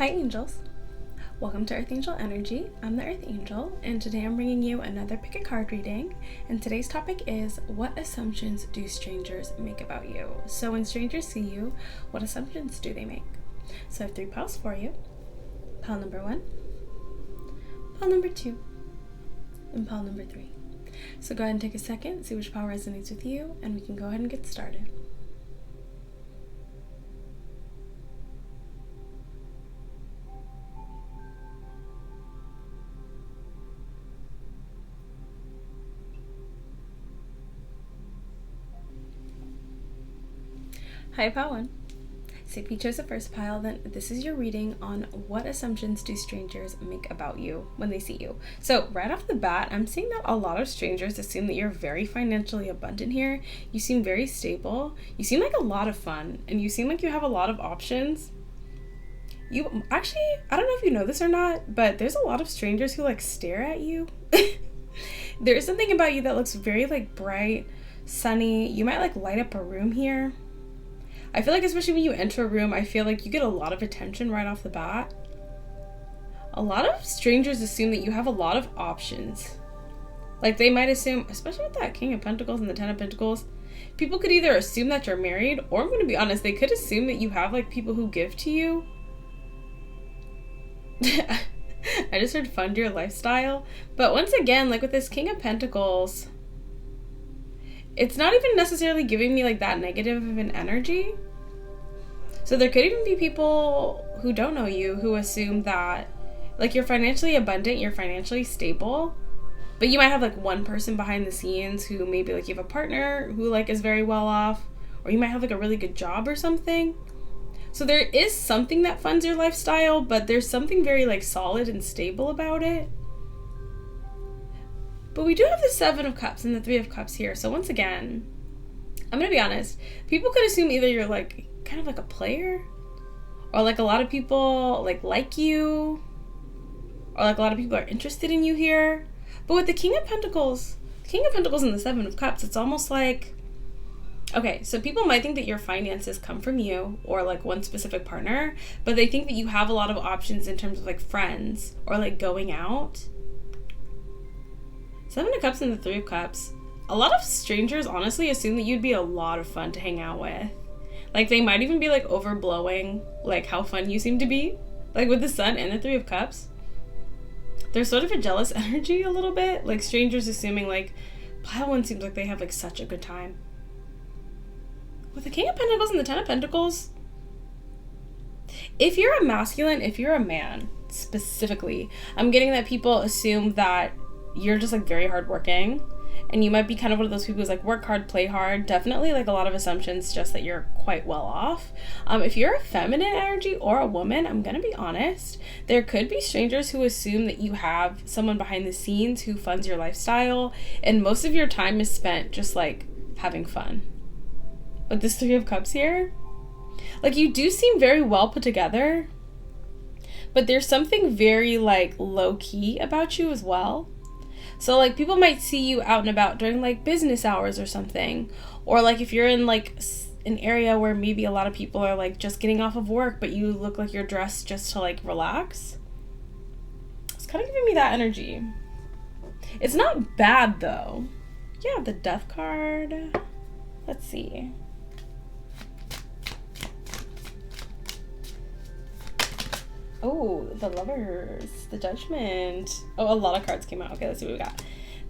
Hi angels, welcome to Earth Angel Energy. I'm the Earth Angel, and today I'm bringing you another pick a card reading, and today's topic is what assumptions do strangers make about you? So when strangers see you, what assumptions do they make? So I have 3 piles for you. Pile number 1, pile number 2, and pile number 3. So go ahead and take a second, see which pile resonates with you, and we can go ahead and get started. Hi, pile 1. So if you chose the first pile, then this is your reading on what assumptions do strangers make about you when they see you. So right off the bat, I'm seeing that a lot of strangers assume that you're very financially abundant here. You seem very stable. You seem like a lot of fun, and you seem like you have a lot of options. You actually, I don't know if you know this or not, but there's a lot of strangers who like stare at you. There's something about you that looks very like bright, sunny. You might like light up a room here. I feel like especially when you enter a room, I feel like you get a lot of attention right off the bat. A lot of strangers assume that you have a lot of options. Like they might assume, especially with that King of Pentacles and the 10 of Pentacles, people could either assume that you're married, or I'm going to be honest, they could assume that you have like people who give to you. I just heard fund your lifestyle. But once again, like with this King of Pentacles, it's not even necessarily giving me like that negative of an energy. So there could even be people who don't know you who assume that like you're financially abundant, you're financially stable, but you might have like one person behind the scenes who maybe like you have a partner who like is very well off, or you might have like a really good job or something. So there is something that funds your lifestyle, but there's something very like solid and stable about it. But we do have the 7 of Cups and the 3 of Cups here. So once again, I'm going to be honest. People could assume either you're like kind of like a player, or like a lot of people like you, or like a lot of people are interested in you here. But with the King of Pentacles and the 7 of Cups, it's almost like, okay, so people might think that your finances come from you or like one specific partner, but they think that you have a lot of options in terms of like friends or like going out. 7 of Cups and the 3 of Cups. A lot of strangers honestly assume that you'd be a lot of fun to hang out with. Like they might even be like overblowing like how fun you seem to be. Like with the Sun and the 3 of Cups. There's sort of a jealous energy a little bit. Like strangers assuming like pile 1 seems like they have like such a good time. With the King of Pentacles and the 10 of Pentacles, if you're a masculine, if you're a man specifically, I'm getting that people assume that you're just like very hardworking, and you might be kind of one of those people who's like work hard, play hard. Definitely like a lot of assumptions just that you're quite well off. If you're a feminine energy or a woman, I'm gonna be honest, there could be strangers who assume that you have someone behind the scenes who funds your lifestyle, and most of your time is spent just like having fun. With this 3 of Cups here, like you do seem very well put together, but there's something very like low-key about you as well. So like people might see you out and about during like business hours or something, or like if you're in like an area where maybe a lot of people are like just getting off of work, but you look like you're dressed just to like relax. It's kind of giving me that energy. It's not bad though. Yeah, the Death card. Let's see. Oh, the Lovers, the Judgment. Oh, a lot of cards came out. Okay, let's see what we got.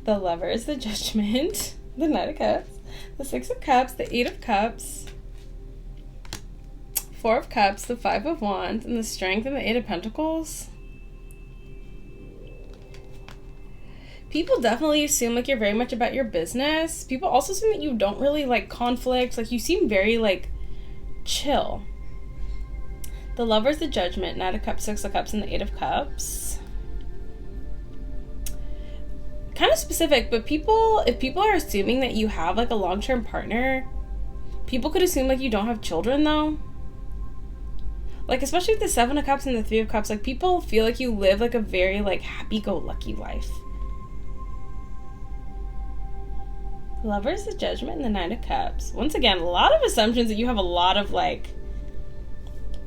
The Lovers, the Judgment, the Knight of Cups, the 6 of Cups, the 8 of Cups, 4 of Cups, the 5 of Wands, and the Strength and the 8 of Pentacles. People definitely assume like you're very much about your business. People also assume that you don't really like conflict. Like you seem very like chill. The Lovers, the Judgment, Knight of Cups, 6 of Cups, and the 8 of Cups. Kind of specific, but if people are assuming that you have like a long-term partner, people could assume like you don't have children though. Like especially with the 7 of Cups and the 3 of Cups, like people feel like you live like a very like happy-go-lucky life. Lovers, the Judgment, and the 9 of Cups. Once again, a lot of assumptions that you have a lot of like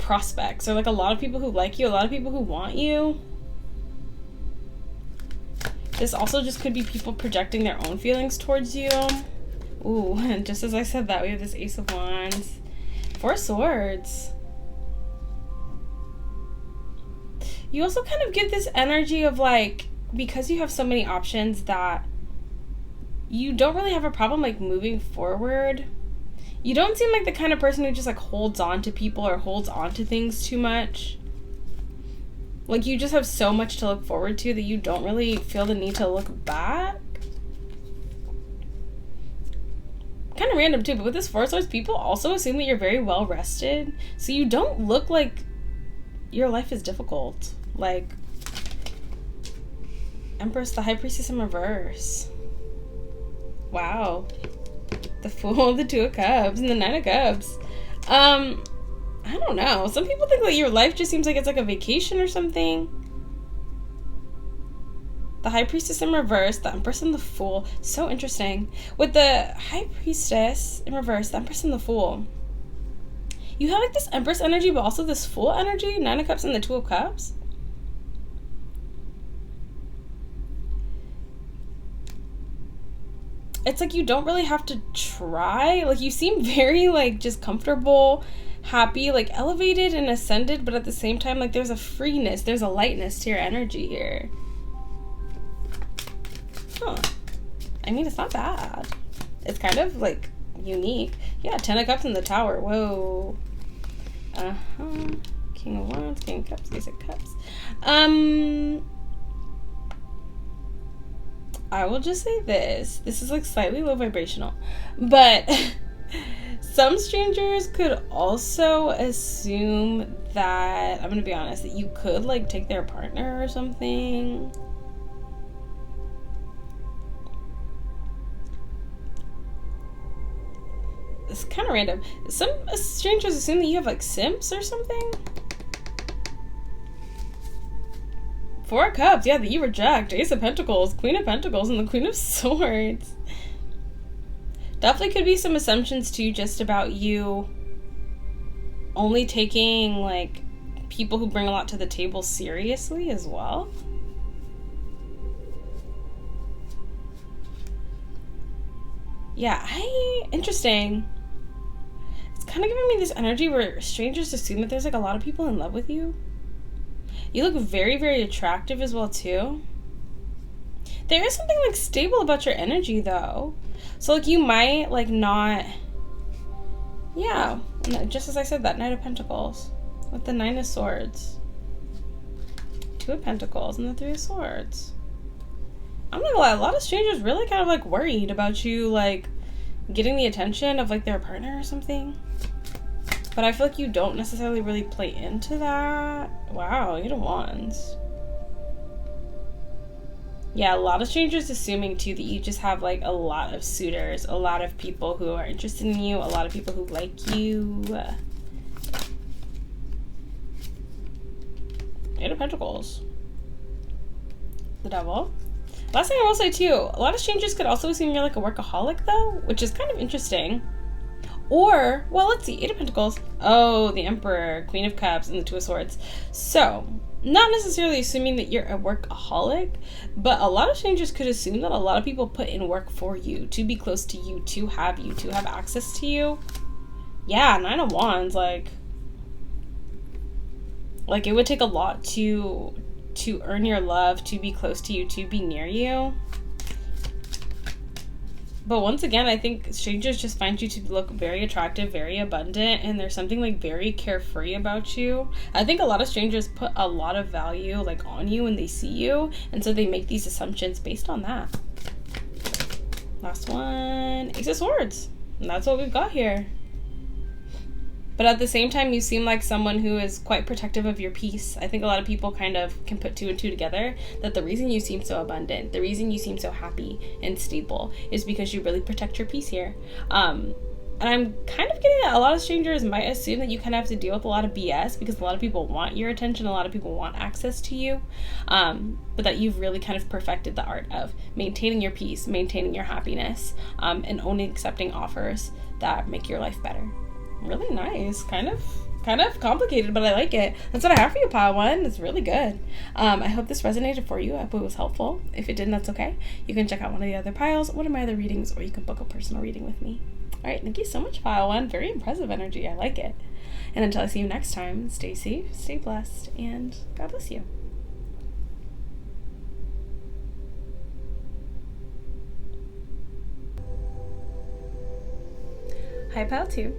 prospects, or like a lot of people who like you, a lot of people who want you. This also just could be people projecting their own feelings towards you. Ooh, and just as I said that, we have this Ace of Wands. 4 Swords. You also kind of get this energy of like, because you have so many options, that you don't really have a problem like moving forward. You don't seem like the kind of person who just like holds on to people or holds on to things too much. Like, you just have so much to look forward to that you don't really feel the need to look back. Kind of random too, but with this 4 Swords, people also assume that you're very well rested. So you don't look like your life is difficult. Like, Empress, the High Priestess in reverse. Wow. The Fool, the 2 of Cups, and the 9 of Cups. I don't know. Some people think that your life just seems like it's like a vacation or something. The High Priestess in reverse, the Empress and the Fool. So interesting. With the High Priestess in reverse, the Empress and the Fool, you have like this Empress energy, but also this Fool energy. 9 of Cups and the 2 of Cups. It's like you don't really have to try. Like, you seem very like just comfortable, happy, like elevated and ascended, but at the same time, like, there's a freeness, there's a lightness to your energy here. Huh. I mean, it's not bad. It's kind of like unique. Yeah, 10 of Cups in the Tower. Whoa. King of Wands, King of Cups, Ace of Cups. I will just say this. This is like slightly low vibrational, but some strangers could also assume that, I'm gonna be honest, that you could like take their partner or something. It's kind of random. Some strangers assume that you have like simps or something. 4 of Cups, yeah, that you reject. Ace of Pentacles, Queen of Pentacles, and the Queen of Swords. Definitely could be some assumptions too, just about you only taking like people who bring a lot to the table seriously as well. Yeah, interesting. It's kind of giving me this energy where strangers assume that there's like a lot of people in love with you. You look very, very attractive as well, too. There is something, like, stable about your energy, though. So, like, you might, like, not... Yeah, just as I said, that Knight of Pentacles. With the 9 of Swords. 2 of Pentacles and the 3 of Swords. I'm not gonna lie, a lot of strangers really kind of, like, worried about you, like, getting the attention of, like, their partner or something. But I feel like you don't necessarily really play into that. Wow, 8 of Wands. Yeah, a lot of strangers assuming too that you just have like a lot of suitors, a lot of people who are interested in you, a lot of people who like you. 8 of Pentacles. The Devil. Last thing I will say too, a lot of strangers could also assume you're like a workaholic though, which is kind of interesting. Or, well, let's see, 8 of Pentacles. Oh, the Emperor, Queen of Cups, and the 2 of Swords. So, not necessarily assuming that you're a workaholic, but a lot of strangers could assume that a lot of people put in work for you, to be close to you, to have access to you. Yeah, 9 of Wands, like it would take a lot to earn your love, to be close to you, to be near you. But once again, I think strangers just find you to look very attractive, very abundant, and there's something like very carefree about you. I think a lot of strangers put a lot of value like on you when they see you, and so they make these assumptions based on that. Last one, Ace of Swords. And that's what we've got here. But at the same time, you seem like someone who is quite protective of your peace. I think a lot of people kind of can put 2 and 2 together, that the reason you seem so abundant, the reason you seem so happy and stable is because you really protect your peace here. And I'm kind of getting that a lot of strangers might assume that you kind of have to deal with a lot of BS because a lot of people want your attention, a lot of people want access to you, but that you've really kind of perfected the art of maintaining your peace, maintaining your happiness, and only accepting offers that make your life better. Really nice. Kind of kind of complicated, but I like it. That's what I have for you, pile 1. It's really good. I hope this resonated for you. I hope it was helpful. If it didn't, that's okay. You can check out one of the other piles, one of my other readings, or you can book a personal reading with me. All right, thank you so much, pile 1. Very impressive energy. I like it. And until I see you next time, stay safe, stay blessed, and God bless you. Hi, pile 2.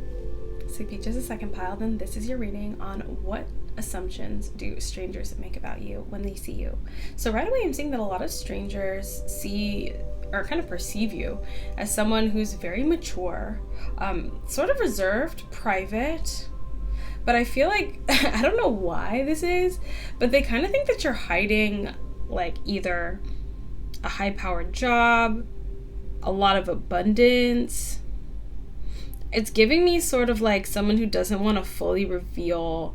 So if you chose a second pile, then this is your reading on what assumptions do strangers make about you when they see you. So right away, I'm seeing that a lot of strangers see or kind of perceive you as someone who's very mature, sort of reserved, private, but I feel like, I don't know why this is, but they kind of think that you're hiding like either a high-powered job, a lot of abundance. It's giving me sort of like someone who doesn't want to fully reveal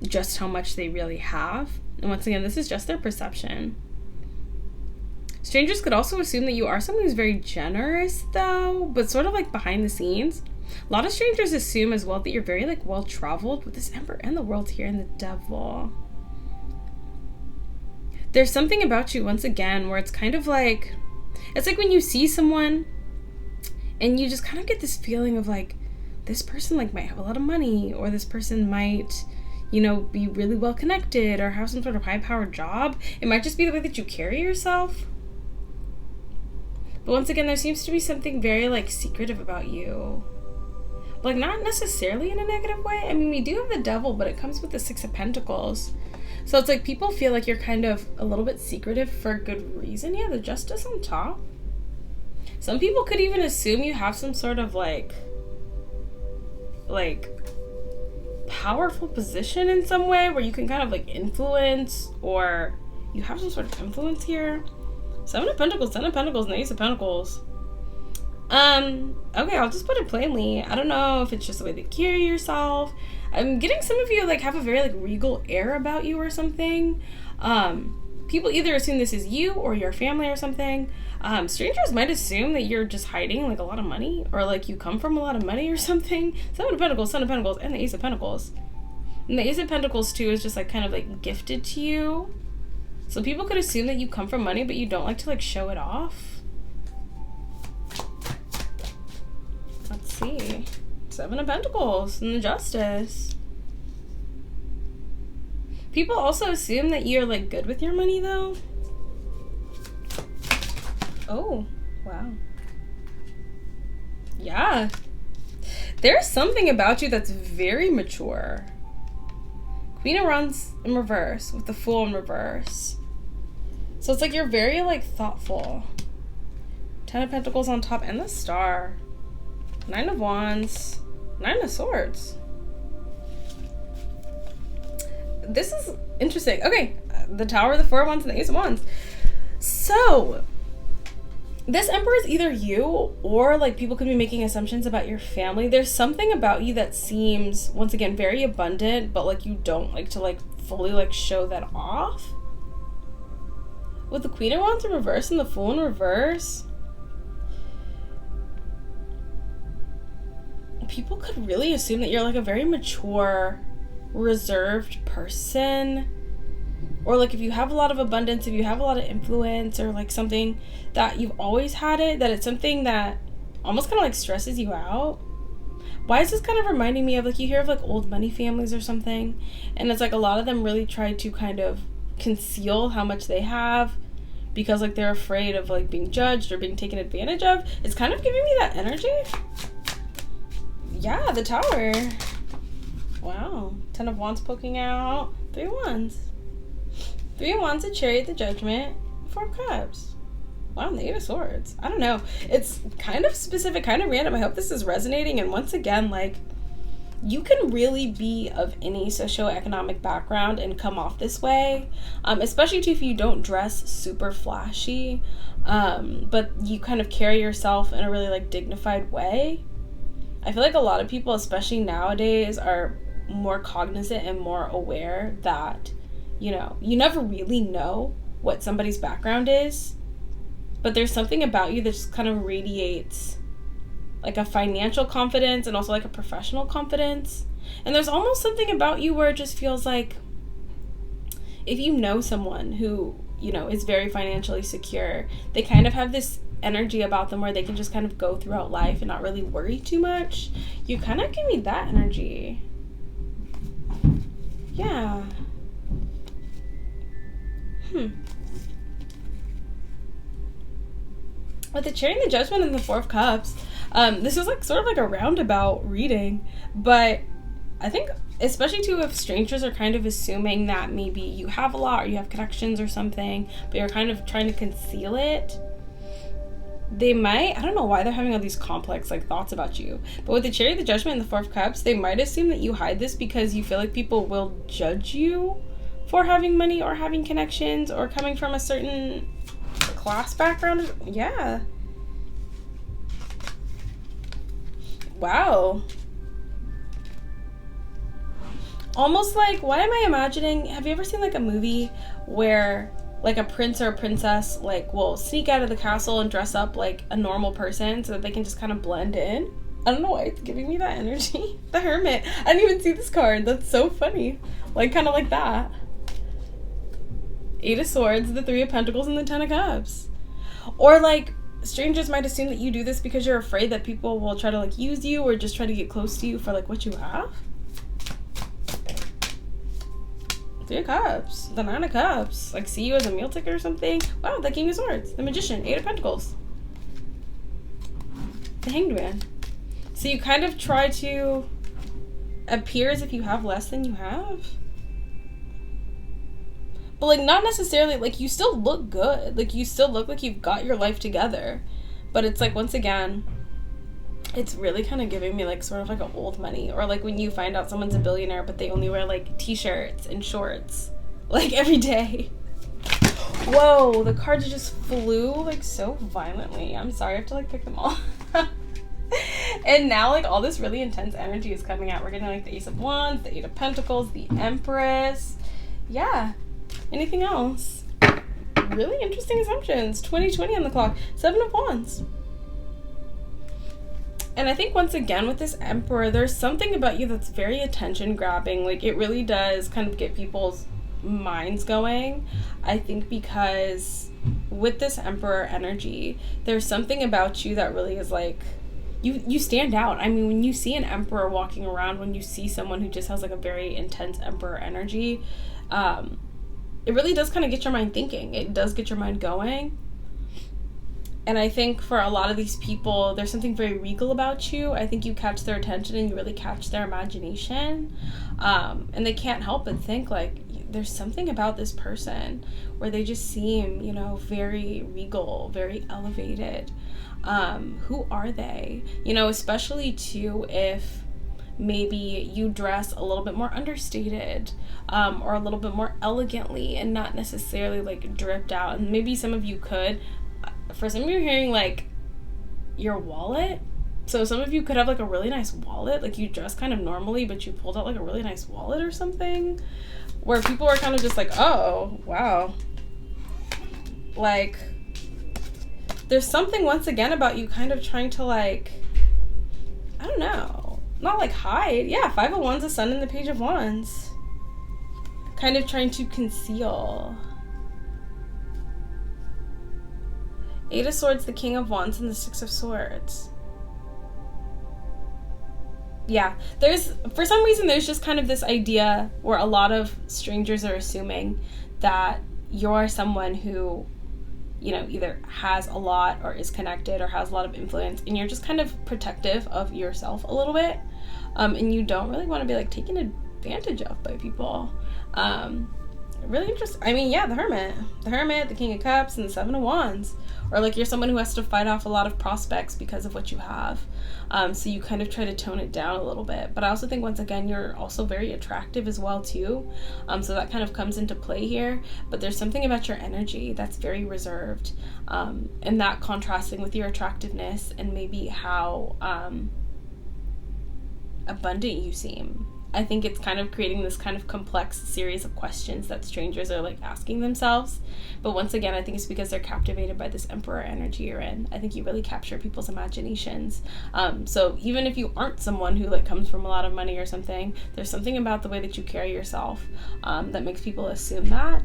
just how much they really have. And once again, this is just their perception. Strangers could also assume that you are someone who's very generous, though, but sort of like behind the scenes. A lot of strangers assume as well that you're very like well-traveled with this Emperor and the World here and the Devil. There's something about you, once again, where it's kind of like, it's like when you see someone and you just kind of get this feeling of like, this person like might have a lot of money, or this person might, you know, be really well connected or have some sort of high-powered job. It might just be the way that you carry yourself. But once again, there seems to be something very like secretive about you. Like not necessarily in a negative way. I mean, we do have the Devil, but it comes with the 6 of Pentacles. So it's like people feel like you're kind of a little bit secretive for a good reason. Yeah, the Justice on top. Some people could even assume you have some sort of like powerful position in some way where you can kind of like influence, or you have some sort of influence here. 7 of Pentacles, 10 of Pentacles, and the Ace of Pentacles. Okay, I'll just put it plainly. I don't know if it's just the way that you carry yourself. I'm getting some of you like have a very like regal air about you or something. People either assume this is you or your family or something. Strangers might assume that you're just hiding like a lot of money, or like you come from a lot of money or something. 7 of Pentacles, 10 of Pentacles, and the Ace of Pentacles. And the Ace of Pentacles too is just like kind of like gifted to you. So people could assume that you come from money, but you don't like to like show it off. Let's see. 7 of Pentacles and the Justice. People also assume that you're like good with your money though. Oh, wow. Yeah. There's something about you that's very mature. Queen of Wands in reverse with the Fool in reverse. So it's like you're very like thoughtful. 10 of Pentacles on top and the Star. 9 of Wands. 9 of Swords. This is interesting. Okay, the Tower, the 4 of Wands, and the Ace of Wands. So this Emperor is either you, or like people could be making assumptions about your family. There's something about you that seems, once again, very abundant, but like you don't like to like fully like show that off. With the Queen of Wands in reverse and the Fool in reverse, people could really assume that you're like a very mature, reserved person. Or like if you have a lot of abundance, if you have a lot of influence, or like something that you've always had it, that it's something that almost kind of like stresses you out. Why is this kind of reminding me of like, you hear of like old money families or something, and it's like a lot of them really try to kind of conceal how much they have because like they're afraid of like being judged or being taken advantage of. It's kind of giving me that energy. Yeah, the Tower. Wow. 10 of Wands poking out. 3 of Wands. 3 of Wands, a Chariot, the Judgment. 4 of Cups. Wow, and the 8 of Swords. I don't know. It's kind of specific, kind of random. I hope this is resonating. And once again, like, you can really be of any socioeconomic background and come off this way. Especially too if you don't dress super flashy. But you kind of carry yourself in a really like dignified way. I feel like a lot of people, especially nowadays, are more cognizant and more aware that, you know, you never really know what somebody's background is, but there's something about you that just kind of radiates like a financial confidence and also like a professional confidence. And there's almost something about you where it just feels like if you know someone who, you know, is very financially secure, they kind of have this energy about them where they can just kind of go throughout life and not really worry too much. You kind of give me that energy. Yeah. With the Chariot and the Judgment and the Four of Cups, this is like sort of like a roundabout reading, but I think especially too if strangers are kind of assuming that maybe you have a lot or you have connections or something, but you're kind of trying to conceal it, they might, I don't know why they're having all these complex like thoughts about you, but with the Chariot, the Judgment, and the Four of Cups, they might assume that you hide this because you feel like people will judge you for having money or having connections or coming from a certain class background. Yeah. Wow. Almost like, why am I imagining, have you ever seen like a movie where like a prince or a princess like will sneak out of the castle and dress up like a normal person so that they can just kind of blend in? I don't know why it's giving me that energy. The Hermit. I didn't even see this card. That's so funny. Like kind of like that. Eight of Swords, the Three of Pentacles, and the Ten of Cups. Or like strangers might assume that you do this because you're afraid that people will try to like use you or just try to get close to you for like what you have. Three of Cups, the Nine of Cups, like see you as a meal ticket or something. Wow, the King of Swords, the Magician, Eight of Pentacles, the Hanged Man. So you kind of try to appear as if you have less than you have. But like not necessarily, like you still look good. Like you still look like you've got your life together. But it's like, once again, it's really kind of giving me like sort of like an old money, or like when you find out someone's a billionaire but they only wear like t-shirts and shorts like every day. Whoa, the cards just flew like so violently. I'm sorry, I have to like pick them all. And now like all this really intense energy is coming out. We're getting like the Ace of Wands, the Eight of Pentacles, the Empress. Yeah. Anything else? Really interesting assumptions. 2020 on the clock. Seven of Wands. And I think once again with this Emperor, there's something about you that's very attention grabbing. Like it really does kind of get people's minds going. I think because with this Emperor energy, there's something about you that really is like, you stand out. I mean, when you see an Emperor walking around, when you see someone who just has like a very intense Emperor energy, it really does kind of get your mind thinking. It does get your mind going. And I think for a lot of these people, there's something very regal about you. I think you catch their attention and you really catch their imagination. And they can't help but think like, there's something about this person where they just seem, you know, very regal, very elevated. Who are they? You know, especially too if maybe you dress a little bit more understated, or a little bit more elegantly and not necessarily like dripped out. And maybe some of you could, for some of you hearing like your wallet. So some of you could have like a really nice wallet, like you dress kind of normally, but you pulled out like a really nice wallet or something, where people are kind of just like, oh, wow. Like, there's something once again about you kind of trying to like, I don't know, not like hide. Yeah, Five of Wands, the Sun, and the Page of Wands. Kind of trying to conceal. Eight of Swords, the King of Wands, and the Six of Swords. Yeah, there's, for some reason, there's just kind of this idea where a lot of strangers are assuming that you're someone who, you know, either has a lot or is connected or has a lot of influence, and you're just kind of protective of yourself a little bit, and you don't really want to be like taken advantage of by people. Really interesting. I mean, yeah, the Hermit, the King of Cups, and the Seven of Wands. Or like you're someone who has to fight off a lot of prospects because of what you have. So you kind of try to tone it down a little bit. But I also think, once again, you're also very attractive as well too. So that kind of comes into play here. But there's something about your energy that's very reserved. And that contrasting with your attractiveness and maybe how abundant you seem. I think it's kind of creating this kind of complex series of questions that strangers are like asking themselves. But once again, I think it's because they're captivated by this Emperor energy you're in. I think you really capture people's imaginations. So even if you aren't someone who like comes from a lot of money or something, there's something about the way that you carry yourself that makes people assume that.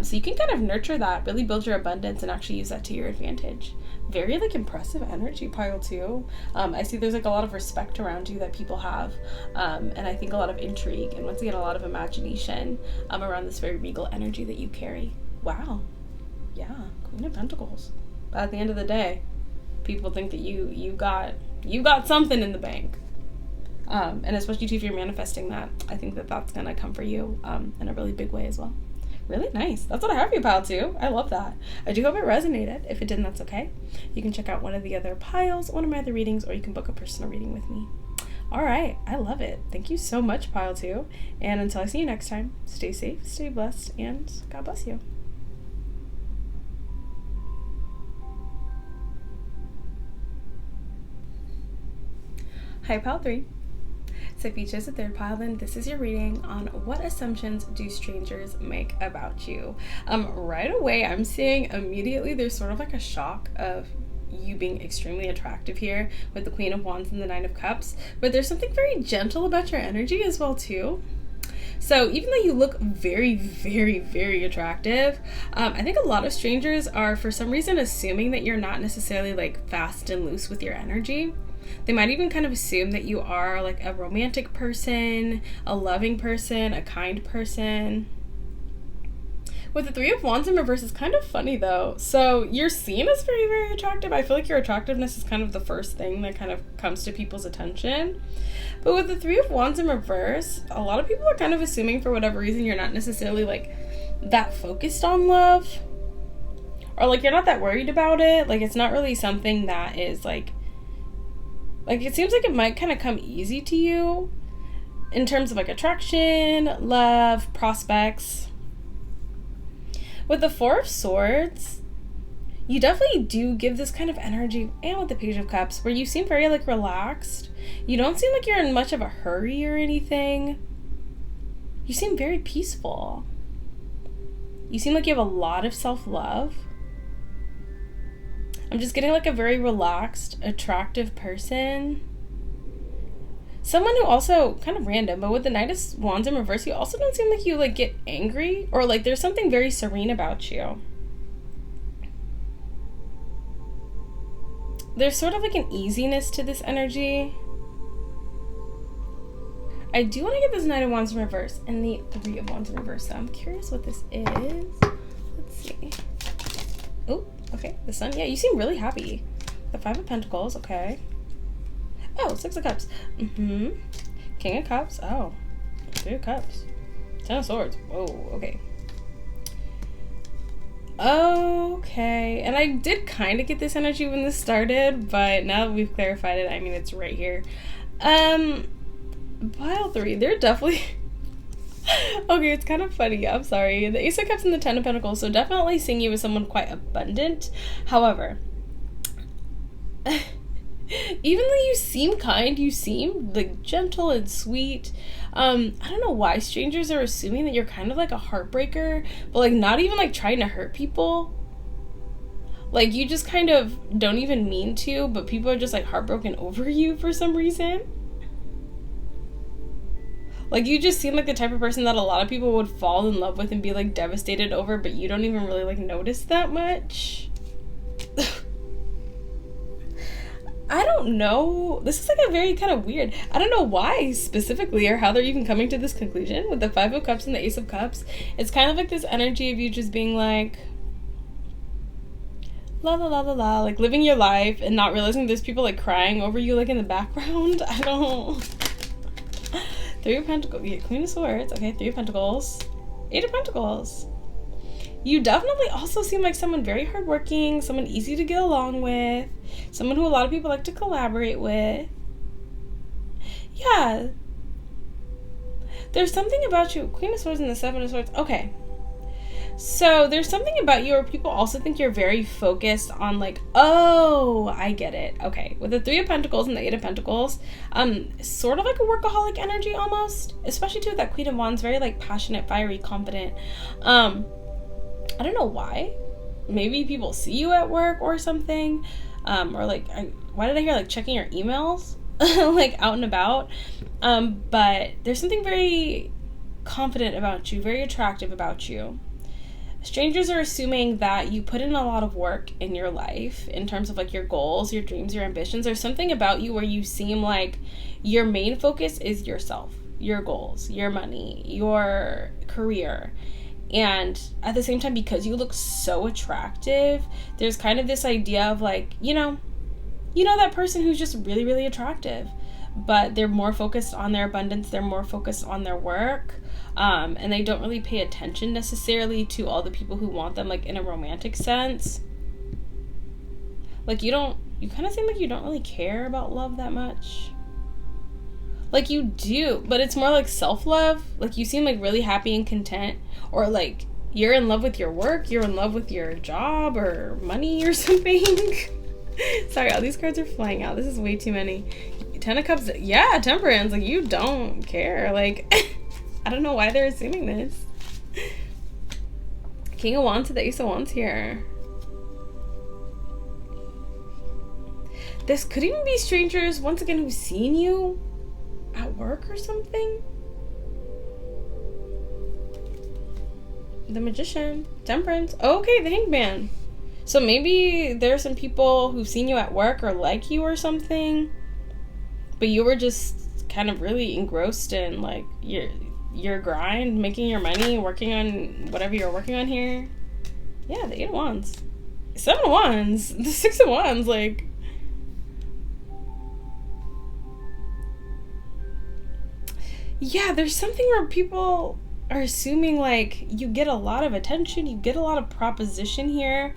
So you can kind of nurture that, really build your abundance, and actually use that to your advantage. Very like impressive energy, pile 2. I see there's like a lot of respect around you that people have, and I think a lot of intrigue, and once again a lot of imagination around this very regal energy that you carry. Wow. Yeah, Queen of Pentacles. But at the end of the day, people think that you got something in the bank, and especially if you're manifesting that, I think that that's gonna come for you in a really big way as well. Really nice. That's what I have for you, pile 2. I love that. I do hope it resonated. If it didn't, that's okay. You can check out one of the other piles, one of my other readings, or you can book a personal reading with me. All right. I love it. Thank you so much, pile 2. And until I see you next time, stay safe, stay blessed, and God bless you. Hi, pile 3. So if you chose the third pile, then this is your reading on what assumptions do strangers make about you. Right away, I'm seeing immediately there's sort of like a shock of you being extremely attractive here with the Queen of Wands and the Nine of Cups, but there's something very gentle about your energy as well too. So even though you look very, very, very attractive, I think a lot of strangers are for some reason assuming that you're not necessarily like fast and loose with your energy. They might even kind of assume that you are like a romantic person, a loving person, a kind person. With the Three of Wands in reverse, it's kind of funny though. So you're seen as very, very attractive. I feel like your attractiveness is kind of the first thing that kind of comes to people's attention. But with the Three of Wands in reverse, a lot of people are kind of assuming for whatever reason you're not necessarily like that focused on love. Or like you're not that worried about it. Like it's not really something that is like it seems like it might kind of come easy to you in terms of like attraction, love, prospects. With the Four of Swords, you definitely do give this kind of energy, and with the Page of Cups, where you seem very like relaxed. You don't seem like you're in much of a hurry or anything. You seem very peaceful. You seem like you have a lot of self-love. I'm just getting like a very relaxed, attractive person. Someone who also, kind of random, but with the Knight of Wands in reverse, you also don't seem like you like get angry or like there's something very serene about you. There's sort of like an easiness to this energy. I do want to get this Knight of Wands in reverse and the Three of Wands in reverse, so I'm curious what this is. Let's see. Oh. Okay, the Sun. Yeah, you seem really happy. The Five of Pentacles. Okay. Oh, Six of Cups. King of Cups. Oh. Three of Cups. Ten of Swords. Whoa. Okay. Okay. And I did kind of get this energy when this started, but now that we've clarified it, I mean, it's right here. Pile 3. They're definitely... Okay, it's kind of funny. I'm sorry. The Ace of Cups and the Ten of Pentacles, so definitely seeing you as someone quite abundant. However, even though you seem kind, you seem like gentle and sweet. I don't know why strangers are assuming that you're kind of like a heartbreaker, but like not even like trying to hurt people. Like you just kind of don't even mean to, but people are just like heartbroken over you for some reason. Like, you just seem like the type of person that a lot of people would fall in love with and be, like, devastated over, but you don't even really, like, notice that much. I don't know. This is, like, a very kind of weird... I don't know why, specifically, or how they're even coming to this conclusion with the Five of Cups and the Ace of Cups. It's kind of like this energy of you just being, like... La la la la la, like, living your life and not realizing there's people, like, crying over you, like, in the background. I don't... Three of Pentacles, yeah, Queen of Swords, okay, Three of Pentacles, Eight of Pentacles. You definitely also seem like someone very hardworking, someone easy to get along with, someone who a lot of people like to collaborate with. Yeah. There's something about you, Queen of Swords and the Seven of Swords, okay. So there's something about you where people also think you're very focused on like, oh, I get it. Okay, with the Three of Pentacles and the Eight of Pentacles, sort of like a workaholic energy almost, especially too with that Queen of Wands, very like passionate, fiery, confident. I don't know why. Maybe people see you at work or something, or like, why did I hear like checking your emails, like out and about? But there's something very confident about you, very attractive about you. Strangers are assuming that you put in a lot of work in your life in terms of like your goals, your dreams, your ambitions. There's something about you where you seem like your main focus is yourself, your goals, your money, your career. And at the same time, because you look so attractive, there's kind of this idea of like, you know that person who's just really, really attractive, but they're more focused on their abundance, they're more focused on their work. And they don't really pay attention necessarily to all the people who want them, like in a romantic sense. Like you kind of seem like you don't really care about love that much. Like you do, but it's more like self-love. Like you seem like really happy and content, or like you're in love with your work, you're in love with your job or money or something. Sorry, all these cards are flying out. This is way too many. Ten of Cups, yeah, Temperance, like you don't care. Like I don't know why they're assuming this. King of Wands to the Ace of Wands here. This could even be strangers, once again, who've seen you at work or something. The Magician. Temperance. Okay, the Hangman. So maybe there's some people who've seen you at work or like you or something, but you were just kind of really engrossed in like your grind, making your money, working on whatever you're working on here. Yeah, the Eight of Wands. Seven of Wands. The Six of Wands, like. Yeah, there's something where people are assuming like you get a lot of attention, you get a lot of proposition here,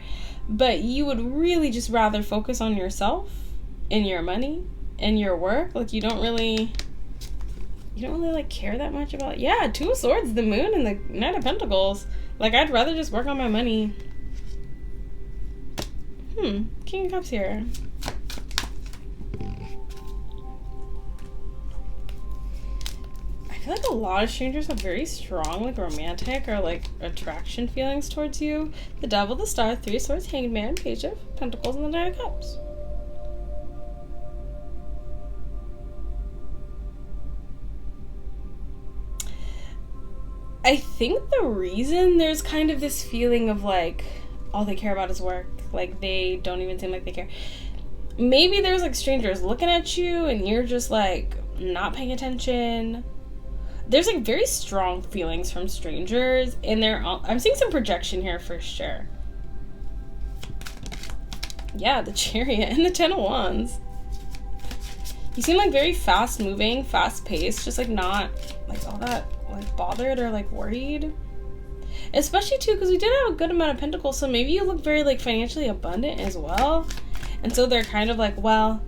but you would really just rather focus on yourself and your money and your work. Like you don't really like care that much about, yeah, Two of Swords, the Moon, and the Knight of Pentacles. Like I'd rather just work on my money. King of Cups here. I feel like a lot of strangers have very strong like romantic or like attraction feelings towards you. The Devil, the Star, Three of Swords, Hanged Man, Page of Pentacles, and the Knight of Cups. I think the reason there's kind of this feeling of like all they care about is work, like they don't even seem like they care. Maybe there's like strangers looking at you and you're just like not paying attention. There's like very strong feelings from strangers, and I'm seeing some projection here for sure. Yeah, the Chariot and the Ten of Wands. You seem like very fast moving, fast paced, just like not like all that like bothered or like worried. Especially too because we did have a good amount of pentacles, so maybe you look very like financially abundant as well. And so they're kind of like, well,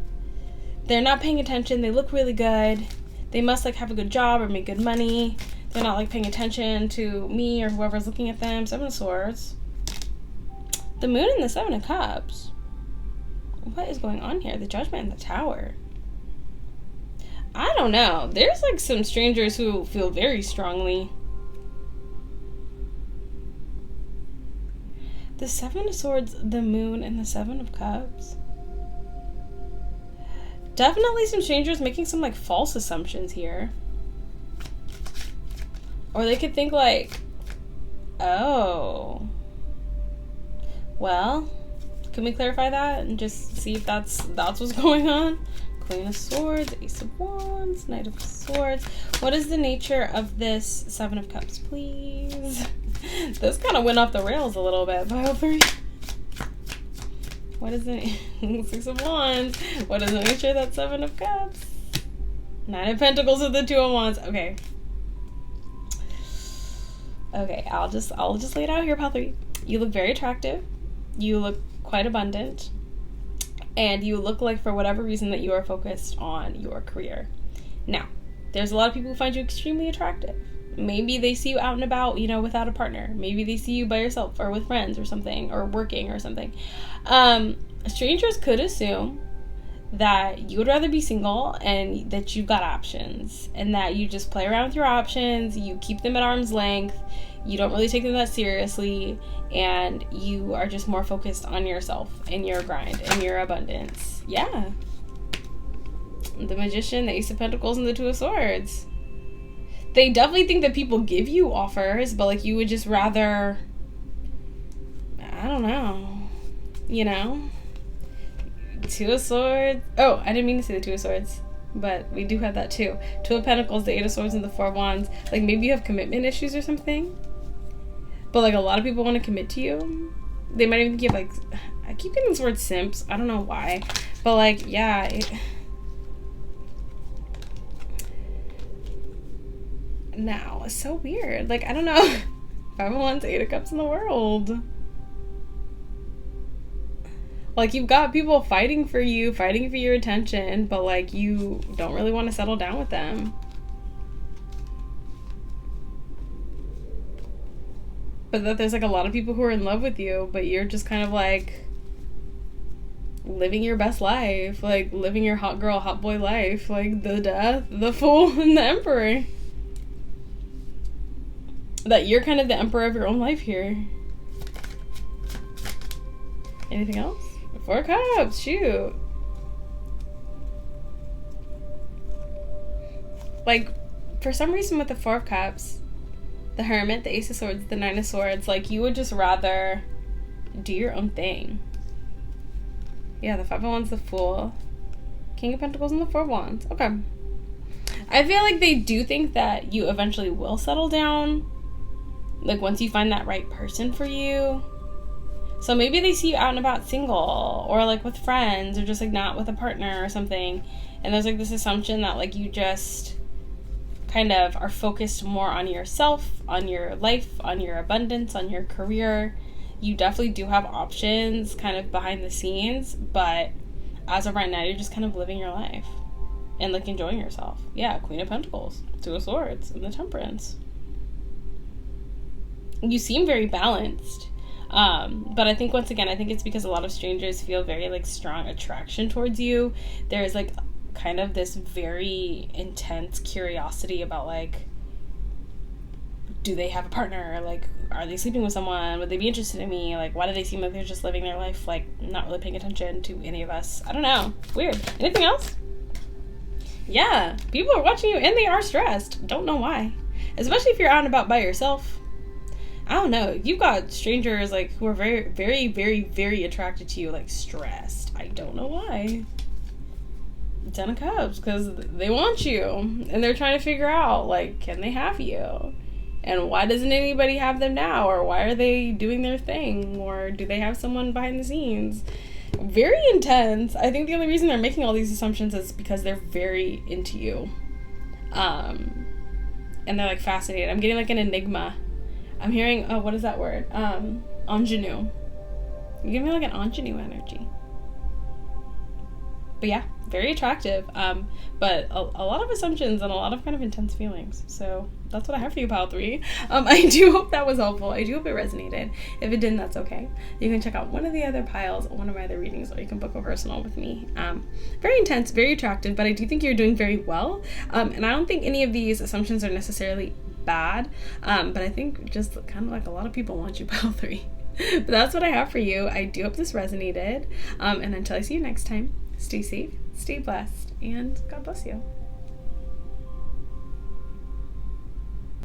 they're not paying attention, they look really good, they must like have a good job or make good money, they're not like paying attention to me or whoever's looking at them. Seven of Swords, the Moon, and the Seven of Cups. What is going on here? The Judgment and the Tower. I don't know. There's like some strangers who feel very strongly. The Seven of Swords, the Moon, and the Seven of Cups. Definitely some strangers making some like false assumptions here. Or they could think like, oh, well, can we clarify that and just see if that's what's going on? Queen of Swords, Ace of Wands, Knight of Swords. What is the nature of this Seven of Cups, please? This kind of went off the rails a little bit, but hopefully. What is the Six of Wands? What is the nature of that Seven of Cups? Nine of Pentacles with the Two of Wands. Okay. Okay, I'll just lay it out here, pile 3. You look very attractive. You look quite abundant. And you look like, for whatever reason, that you are focused on your career. Now, there's a lot of people who find you extremely attractive. Maybe they see you out and about, you know, without a partner. Maybe they see you by yourself or with friends or something, or working or something. Strangers could assume that you would rather be single and that you've got options, and that you just play around with your options, you keep them at arm's length, you don't really take them that seriously, and you are just more focused on yourself and your grind and your abundance. Yeah. The Magician, the Ace of Pentacles, and the Two of Swords. They definitely think that people give you offers, but like you would just rather, I don't know, you know? Two of Swords. Oh, I didn't mean to say the Two of Swords, but we do have that too. Two of Pentacles, the Eight of Swords, and the Four of Wands. Like maybe you have commitment issues or something, but like a lot of people want to commit to you. They might even give, like, I keep getting this word simps. I don't know why, but like, yeah. Now it's so weird. Like, I don't know. 5 of Wands, 8 of Cups in the world. Like, you've got people fighting for you, fighting for your attention, but like you don't really want to settle down with them. But that there's like a lot of people who are in love with you, but you're just kind of like living your best life, like living your hot girl, hot boy life, like the Death, the Fool, and the Emperor. That you're kind of the emperor of your own life here. Anything else? 4 of Cups, shoot. Like, for some reason with the 4 of Cups, the Hermit, the Ace of Swords, the 9 of Swords, like you would just rather do your own thing. Yeah, the 5 of Wands, the Fool, King of Pentacles, and the 4 of Wands. Okay. I feel like they do think that you eventually will settle down, like once you find that right person for you. So maybe they see you out and about single, or like with friends, or just like not with a partner or something, and there's like this assumption that like you just kind of are focused more on yourself, on your life, on your abundance, on your career. You definitely do have options kind of behind the scenes, but as of right now, you're just kind of living your life and like enjoying yourself. Yeah, Queen of Pentacles, Two of Swords, and the Temperance. You seem very balanced. But I think, once again, I think it's because a lot of strangers feel very like strong attraction towards you. There's like kind of this very intense curiosity about like, do they have a partner? Like, are they sleeping with someone? Would they be interested in me? Like, why do they seem like they're just living their life, like not really paying attention to any of us? I don't know. Weird. Anything else? Yeah, people are watching you and they are stressed. Don't know why. Especially if you're out and about by yourself. I don't know. You've got strangers like who are very, very, very, very attracted to you, like stressed. I don't know why. 10 of Cups, because they want you and they're trying to figure out like, can they have you? And why doesn't anybody have them now? Or why are they doing their thing? Or do they have someone behind the scenes? Very intense. I think the only reason they're making all these assumptions is because they're very into you. And they're like fascinated. I'm getting like an enigma. I'm hearing, what is that word? Ingenue. You give me like an ingenue energy. But yeah, very attractive. But a lot of assumptions and a lot of kind of intense feelings. So that's what I have for you, Pile 3. I do hope that was helpful. I do hope it resonated. If it didn't, that's okay. You can check out one of the other piles, one of my other readings, or you can book a personal with me. Very intense, very attractive, but I do think you're doing very well. And I don't think any of these assumptions are necessarily bad. But I think just kind of like a lot of people want you, Pile 3. But that's what I have for you. I do hope this resonated. And until I see you next time, stay safe, stay blessed, and God bless you.